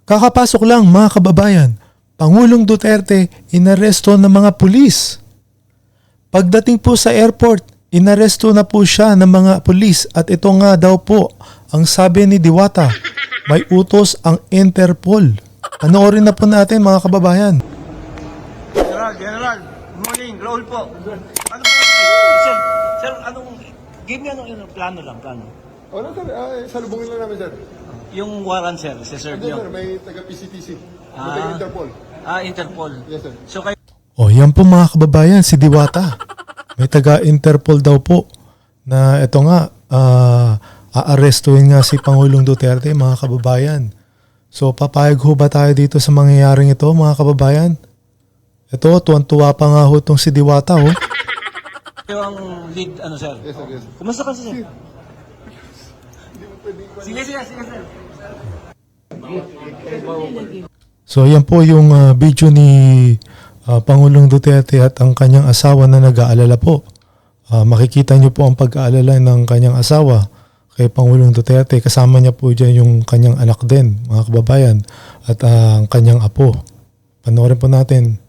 Kakapasok lang mga kababayan, Pangulong Duterte inaresto ng mga pulis. Pagdating po sa airport, inaresto na po siya ng mga pulis at ito nga daw po ang sabi ni Diwata, may utos ang Interpol. Panoorin na po natin mga kababayan. General, good morning, Raul po. Ano po? Sir, give me plano. Wala sir, salubungin lang namin sir. Yung warrant sir, serve Hindi nyo. sir, may taga-PCTC, may taga-Interpol. Interpol. Yes sir. So kayo, O yan po mga kababayan, si Diwata. May taga-Interpol daw po na ito nga, aarestuhin nga si Pangulong Duterte mga kababayan. So papayag ho ba tayo dito sa mangyayaring ito mga kababayan? Ito, tuwan-tuwa pa nga ho itong si Diwata ho. kayo ang lead, sir? Yes sir, yes sir. Kumusta ka sir? Sige, sir. So yan po yung video ni Pangulong Duterte at ang kanyang asawa na nag-aalala po. Makikita niyo po ang pag-aalala ng kanyang asawa kay Pangulong Duterte. Kasama niya po dyan yung kanyang anak din, mga kababayan, at ang kanyang apo. Panoorin po natin.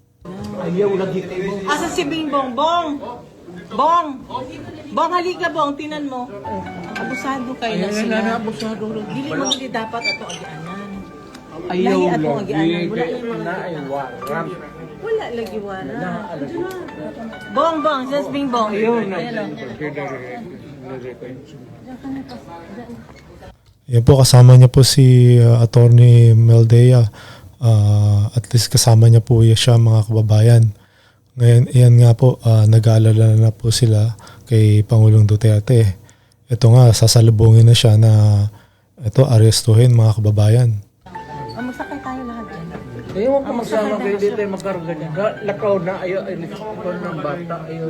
Asa si Bingbong? Bong, halika Bong, tinan mo. Abusado kayo na sila. Dili mo hindi dapat ato agianan. Lahi ato agianan. Wala lagi waran. Bong, sis Bingbong. Yan po, kasama niya po si Attorney Meldea. At least kasama niya po siya mga kababayan. Ngayon, yan nga po, nag-aalala na po sila kay Pangulong Duterte. Ito nga, sasalubungin na siya na ito, arestuhin mga kababayan. Magsakay tayo lahat dyan. Ayaw ka magsama kayo dito ay magkarga niya. Lakaw na, ayaw ng bata, ayaw.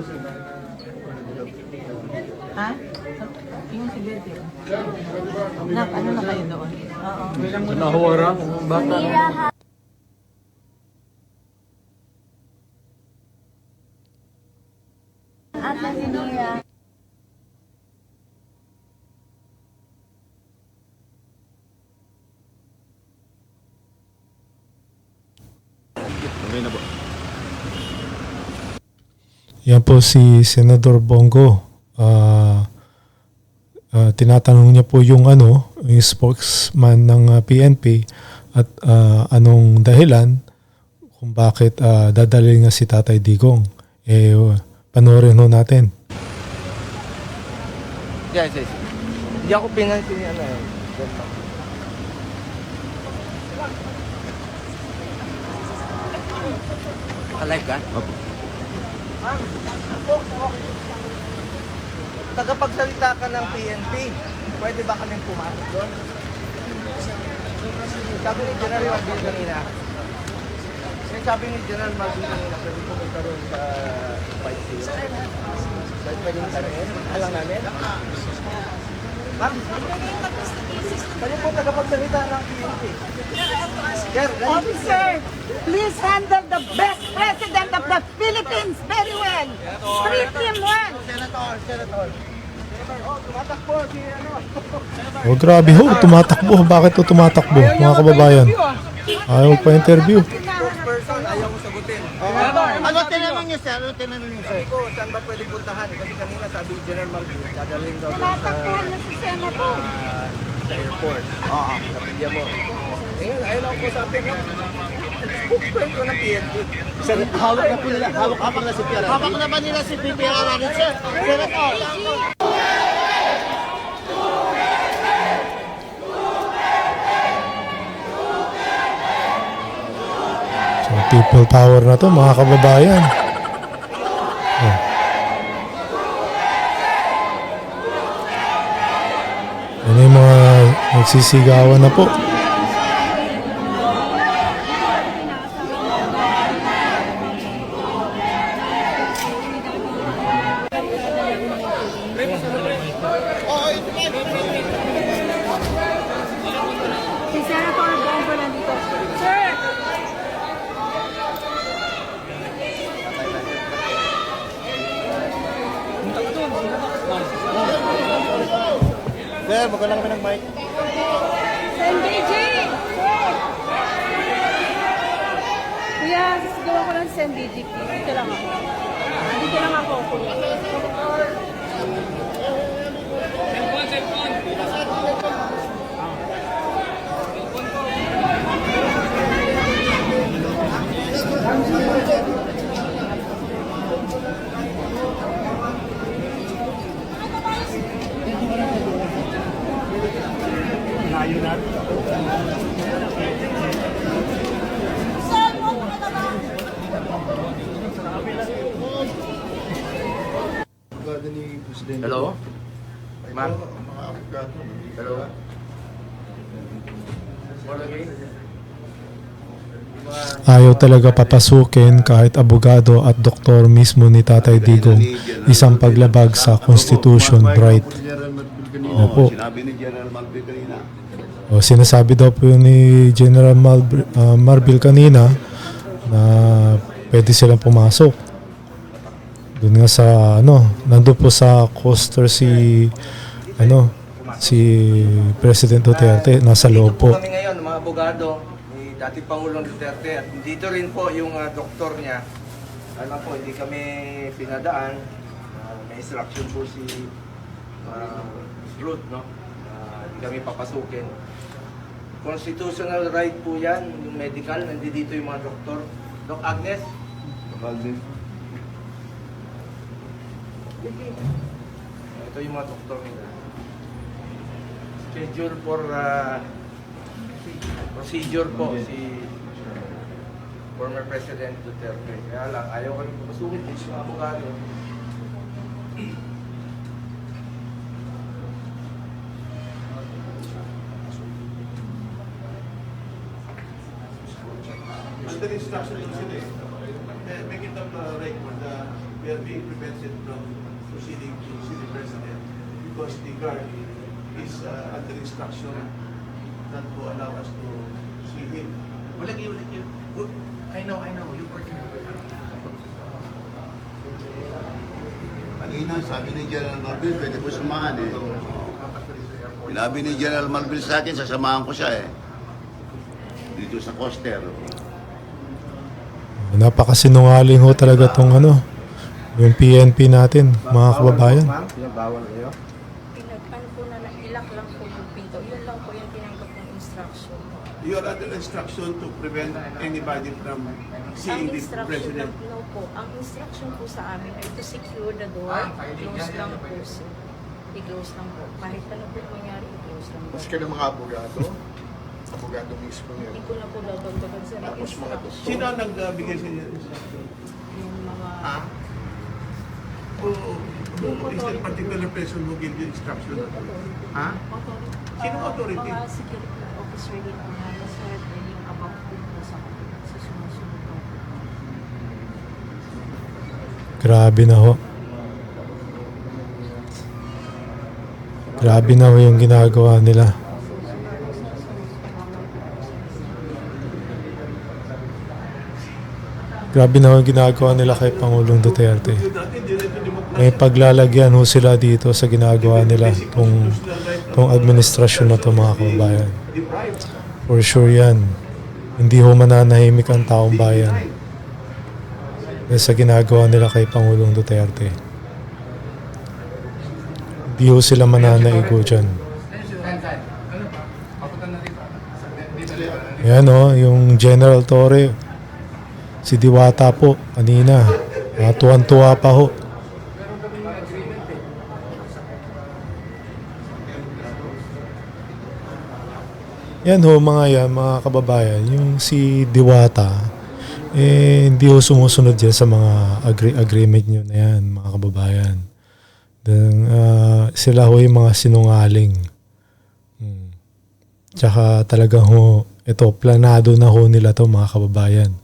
Ha? Yung si Bebe. Nak, ano na kayo doon? Oo. Nahuwara, bata. Yan po si Senador Bongo. Tinatanong niya po yung yung spokesman ng PNP at anong dahilan kung bakit dadalhin nga si Tatay Digong. Panoorin ho natin. Yes. Hindi ako pinansin niya na yun. Alive ka? Opo. Tagapagsalita ka ng PNP, pwede ba kaming pumasok doon? Sabi ni General Marbil kanina, pwede pumunta doon sa fight field. Pwede mo sabihin, alang namin? Ma'am, pwede po tagapagsalita ng PNP. Officer, please handle the best president of the Philippines very well. Treat him well. Senator. Tumatakbo si Oh, grabe ho, tumatakbo. Bakit to tumatakbo mga kababayan? Ayaw pa-interview. person, ayaw ko sagutin. Ano tinanong niyo sir? Sabi ko, saan ba pwede puntahan? Kasi kanina sabi ni General Marbil, dadalhin daw doon Tinatakbuhan na si Senator. sa airport. Oo. Sa pilya mo. Ngayon, ayaw lang ko sabi ko. Spokesman ko ng PNP. Sir, hawak na po nila. Hawak na si Pierre. Hawak na ba nila si PPR natin sir? Senator. So, people power na to mga kababayan. Oh. Yan yung mga nagsisigawan na po. Si Senator Bongo nandito. Sir! Sir, magkala kami ng mic. MBJ! Sir! PDP. Dito lang ako. Dito lang ako. Abogado ni Presidente. Hello? Ma'am? Mga abogado. Hello? What again? Ayaw talaga papasukin kahit abogado at doktor mismo ni Tatay Digong, isang paglabag sa Constitution right. Opo. Sinabi ni General Malve kanina. O, sinasabi daw po yun ni General Marbil kanina na pwede silang pumasok. Doon nga sa nandun po sa coaster si President Duterte, nasa loob po. Kami ngayon, mga abogado ni dating Pangulong Duterte at dito rin po yung doktor niya. Alam po, hindi kami pinadaan. May instruction po si Ruth, no? Hindi kami papasukin. Constitutional right po yan, yung medical. Nandito yung mga doktor. Doc Agnes? Ito yung mga doktor nila. Schedule for procedure po si former President Duterte. Kaya lang, ayaw kami papasukin din yung abogado. Under instruction lang sila eh. Make it up record na we are being prevented from proceeding to see the President because the guard is under instruction not to allow us to see him. Wala kayo. I know. You're working with her. Kanina, sabi ni General Malvin, pwede ko samahan eh. Sinabi ni General Malvin sa akin, sasamahan ko siya eh. Dito sa coaster. Napakasinungaling ho talaga tong yung PNP natin, mga kababayan. Ma'am, pinabawal kayo? Ano po na ilak lang po yung pinto. Yun lang po yung tinanggap ng instruction. You are under instruction to prevent anybody from seeing Ang the instruction President. lang, no po. Ang instruction po sa amin ay to secure the door. Close lang po. I-close lang po. Kahit ano po mangyari, i-close lang po. Maski ng mga abogado. Abogado mismo yan. Hindi ko na po dadagdagan sa Tapos mga doktor. Sino ang nagbigay sa inyo? yung mga... Is there a particular person who gave you instruction? Ha? Sino authority? Mga security officer din po na nasa yung above din po sa sumusunod po. Grabe na ho. Grabe na ho yung ginagawa nila. Grabe na ho yung ginagawa nila kay Pangulong Duterte. May paglalagyan ho sila dito sa ginagawa nila tong administrasyon na to, mga kababayan. For sure yan. Hindi ho mananahimik ang taong bayan sa ginagawa nila kay Pangulong Duterte. Hindi ho sila mananaigo dyan. Yan o, yung General Torre, si Diwata po, kanina. Tuwan-tuwa pa ho. Yan ho, mga kababayan, yung si Diwata, hindi ho sumusunod yan sa mga agreement nyo na yan, mga kababayan. Then, sila ho yung mga sinungaling. Tsaka talagang ho, ito, planado na ho nila to, mga kababayan.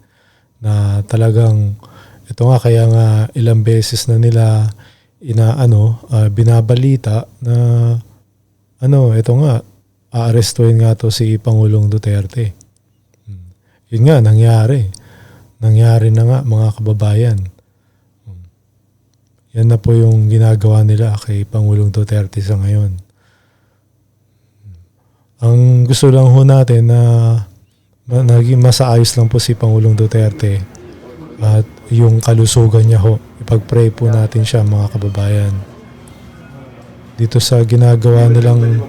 Na talagang, ito nga, kaya nga ilang beses na nila binabalita na ito nga, aarestuhin nga to si Pangulong Duterte. Yun nga, nangyari. Nangyari na nga, mga kababayan. Yan na po yung ginagawa nila kay Pangulong Duterte sa ngayon. Ang gusto lang ho natin na naging masaayos lang po si Pangulong Duterte at yung kalusugan niya ho. Ipag-pray po natin siya mga kababayan. Dito sa ginagawa nilang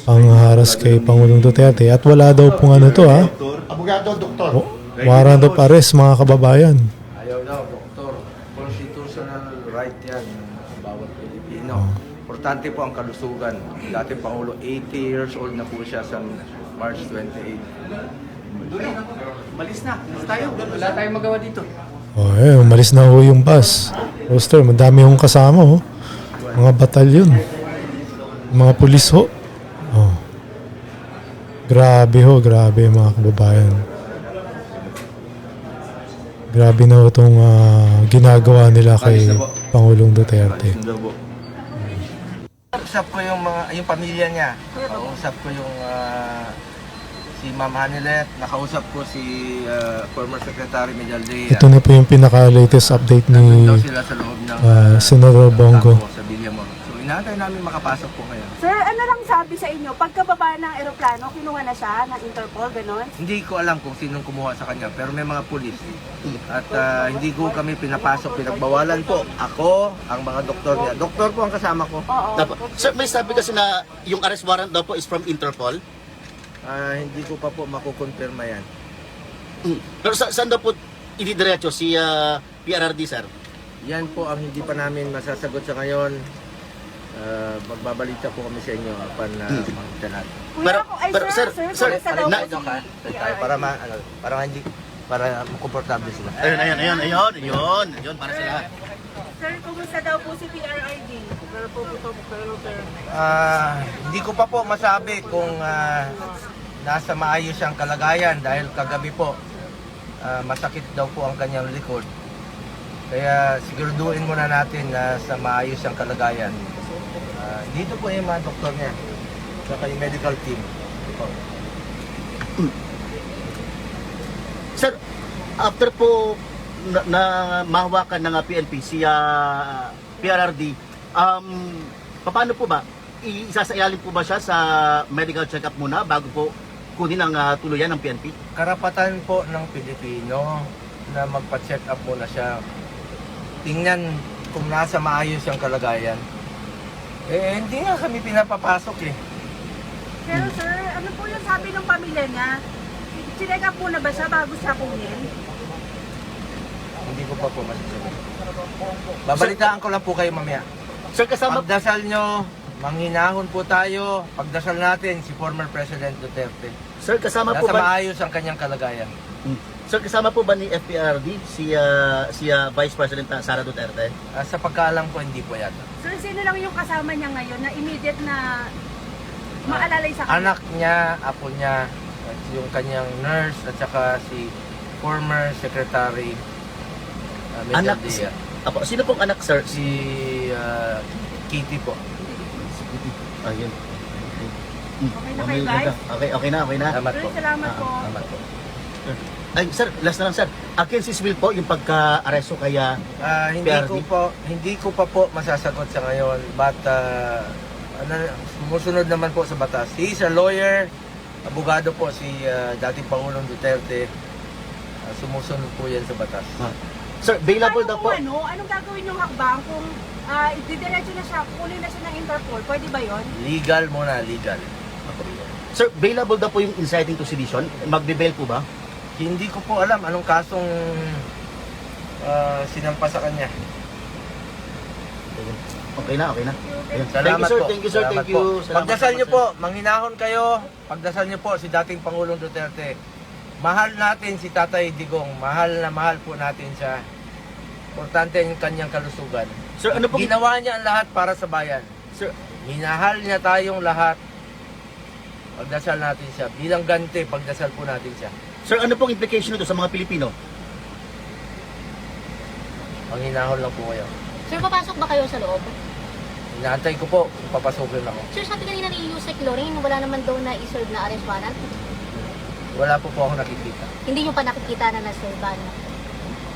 pangharas kay Pangulong Duterte. At wala daw pong ano to ha. Abogado, doktor. Warrant of arrest mga kababayan. Ayaw daw, doktor. Constitutional right yan ng bawat Pilipino. Importante po ang kalusugan. Dati Pangulo, 80 years old na po siya sa March 28. Malis na. Malis tayo. Wala tayong magawa dito. Umalis na ho yung bus. Roster, madami hong kasama ho. Mga batalyon. Mga pulis ho. Oh. Grabe ho, grabe mga kababayan. Grabe na ho itong ginagawa nila kay Pangulong Duterte. Usap ko yung pamilya niya. Usap ko yung si Ma'am Hanilet. Nakausap ko si former Secretary Medaldea. Ito na po yung pinaka-latest update ni Daw sila sa loob ng Senador Bongo. sa Villamor. So inaantay namin makapasok po ngayon. Sir, ano lang sabi sa inyo? Pagkababa ng eroplano, kinuha na siya ng Interpol, gano'n? Hindi ko alam kung sinong kumuha sa kanya, pero may mga pulis. At hindi ko kami pinapasok, pinagbawalan po. Ako, ang mga doktor niya. Doktor po ang kasama ko. Oo. Sir, may sabi kasi na yung arrest warrant daw po is from Interpol. Hindi ko pa po makukonfirma yan. Pero saan daw po ididiretso si PRRD, sir? Yan po ang hindi pa namin masasagot sa ngayon. Magbabalita po kami sa inyo upon makita natin. Kuya, sir, kamusta daw po Ito ka, tayo, para komportable sila. Ayun, para sila. Sir, kumusta daw po si PRRD? Hindi ko pa po masabi kung nasa maayos siyang kalagayan dahil kagabi po masakit daw po ang kanyang likod. Kaya siguraduhin muna natin na sa maayos siyang kalagayan. Dito po yung mga doktor niya, saka yung medical team. Sir, after po na mahawakan ng PNP si PRRD, paano po ba? Isasailalim po ba siya sa medical check-up muna bago po kunin ang tuluyan ng PNP? Karapatan po ng Pilipino na magpa-check up muna siya. Tingnan kung nasa maayos yung kalagayan. Hindi nga kami pinapapasok eh. Pero sir, ano po yung sabi ng pamilya niya? Sineka po na ba siya bago siya kunin? Hindi ko pa po masasabi. Babalitaan ko lang po kayo mamaya. Sir, kasama Pagdasal nyo, manghinahon po tayo. Pagdasal natin si former President Duterte. Sir, kasama po Nasa ba maayos ang kanyang kalagayan. Sir, kasama po ba ni FPRD si Vice President Sara Duterte? Sa pagkaalam ko, hindi po yata. Sir, sino lang yung kasama niya ngayon na immediate na maalalay sa kanya? Anak niya, apo niya, at yung kanyang nurse, at saka si former Secretary Anak Medaldea. Apo, sino pong anak, sir? Si Kitty po. Ayun. Okay na kayo, guys? Okay na. Salamat Sir, po. salamat po. Salamat po. Ay, sir, last na lang, sir. Against his will po yung pagka-aresto kaya PRD? Hindi ko pa po masasagot sa ngayon, but sumusunod naman po sa batas. He is a lawyer, abogado po si dating Pangulong Duterte. Sumusunod po yan sa batas. Sir, bailable daw po. Anong gagawin yung hakbang kung didiretso na siya, kunin na siya ng Interpol? Pwede ba yon? Legal muna, legal. Sir, bailable daw po yung inciting to sedition. Magbe-bail po ba? Hindi ko po alam anong kasong sinampa sa kanya. Okay na. Ayun. Salamat po. Thank you, sir. Salamat Thank you. po. Pagdasal niyo po, manghinahon kayo. Pagdasal niyo po si dating Pangulong Duterte. Mahal natin si Tatay Digong. Mahal na mahal po natin siya. Importante yung kanyang kalusugan. Sir, ano pong Ginawa niya ang lahat para sa bayan. Sir, Minahal niya tayong lahat. Pagdasal natin siya. Bilang ganti, pagdasal po natin siya. sir, ano pong implication nito sa mga Pilipino? Manghinahon lang po kayo. Sir, papasok ba kayo sa loob? Inaantay ko po kung papasukin ako. Sir, sabi kanina ni Yusek Loring, wala naman daw na i-serve na arrest warrant. Wala po ako nakikita. Hindi nyo pa nakikita na na-serve.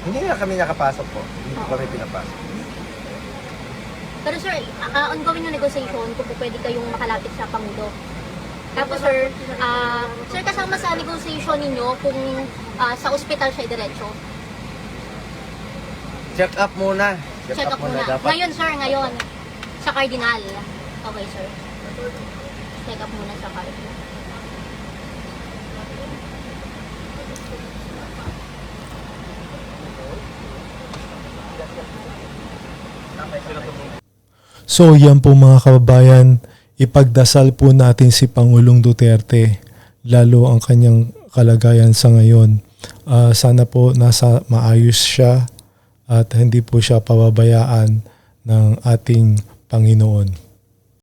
Hindi nga kami nakapasok po. Hindi po kami pinapasok. Pero sir, ongoing yung negotiation kung pwede kayong makalapit sa Pangulo. Tapos sir, sir kasama sa negotiation ninyo kung sa ospital siya diretso. Check up muna. Check up muna. Dapat. Ngayon, sir, ngayon. Sa Cardinal. Okay, sir. Check up muna sa Cardinal. So yan po mga kababayan, ipagdasal po natin si Pangulong Duterte, lalo ang kanyang kalagayan sa ngayon. Sana po nasa maayos siya at hindi po siya pababayaan ng ating Panginoon.